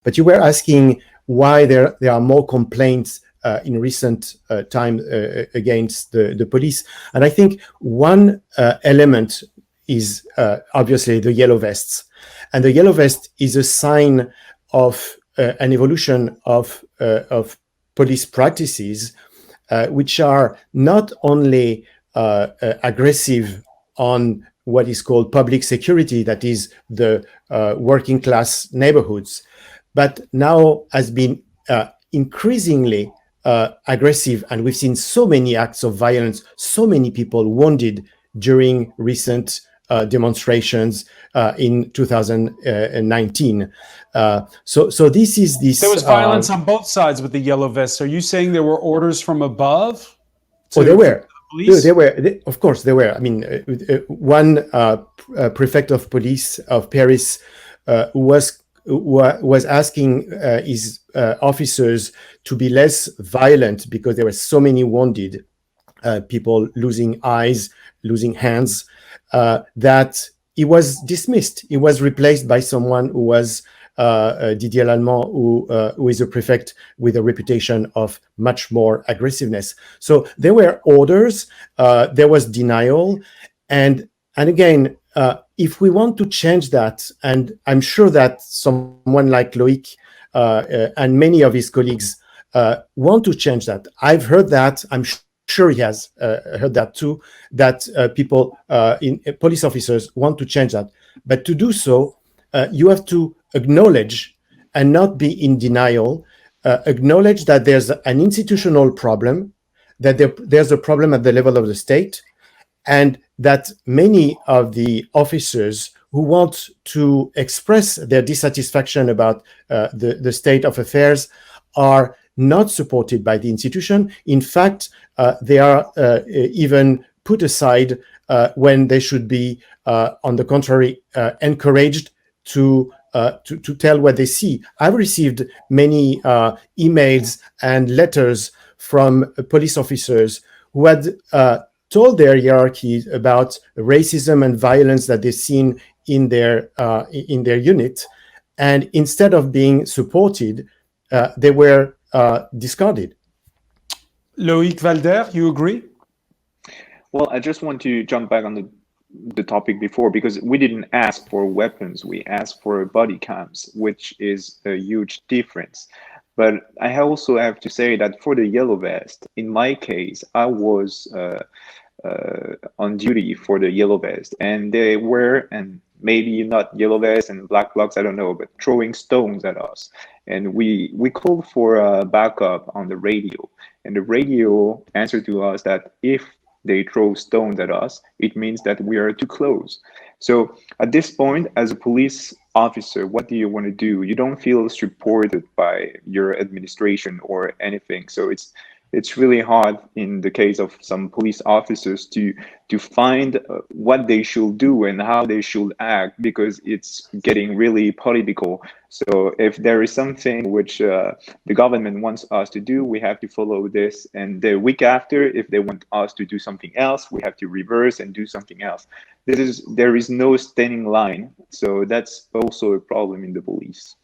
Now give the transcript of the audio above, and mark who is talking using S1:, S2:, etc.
S1: But you were asking why there are more complaints in recent time against the police. And I think one element is obviously the yellow vests. And the yellow vest is a sign of an evolution of police practices, which are not only aggressive on what is called public security, that is the working class neighborhoods, but now has been increasingly aggressive. And we've seen so many acts of violence, so many people wounded during recent demonstrations in 2019. So this is this.
S2: There was violence on both sides with the yellow vests. Are you saying there were orders from above?
S1: There were.
S2: Police?
S1: Of course, there were. I mean, one prefect of police of Paris was asking his officers to be less violent because there were so many wounded people, losing eyes, losing hands, that he was dismissed. He was replaced by someone who was Didier, who is a prefect with a reputation of much more aggressiveness. So there were orders, there was denial, and again, if we want to change that, and I'm sure that someone like Loïc and many of his colleagues want to change that. I've heard that. I'm sure he has heard that too. That people, police officers, want to change that. But to do so, you have to acknowledge and not be in denial. Acknowledge that there's an institutional problem, that there's a problem at the level of the state, and that many of the officers who want to express their dissatisfaction about the state of affairs are not supported by the institution. In fact, they are even put aside when they should be, on the contrary, encouraged to tell what they see. I've received many emails and letters from police officers who had told their hierarchies about racism and violence that they've seen in their unit, and instead of being supported, they were discarded.
S2: Loïc Valder, you agree?
S3: Well, I just want to jump back on the topic before, because we didn't ask for weapons, we asked for body cams, which is a huge difference. But I also have to say that for the yellow vest, in my case, I was on duty for the yellow vest, and they were, and maybe not yellow vest and black blocks, I don't know, but throwing stones at us. And we called for a backup on the radio, and the radio answered to us that if they throw stones at us, it means that we are too close. So at this point, as a police officer, what do you want to do? You don't feel supported by your administration or anything. So it's really hard in the case of some police officers to find what they should do and how they should act, because it's getting really political. So if there is something which the government wants us to do, we have to follow this. And the week after, if they want us to do something else, we have to reverse and do something else. There is no standing line. So that's also a problem in the police.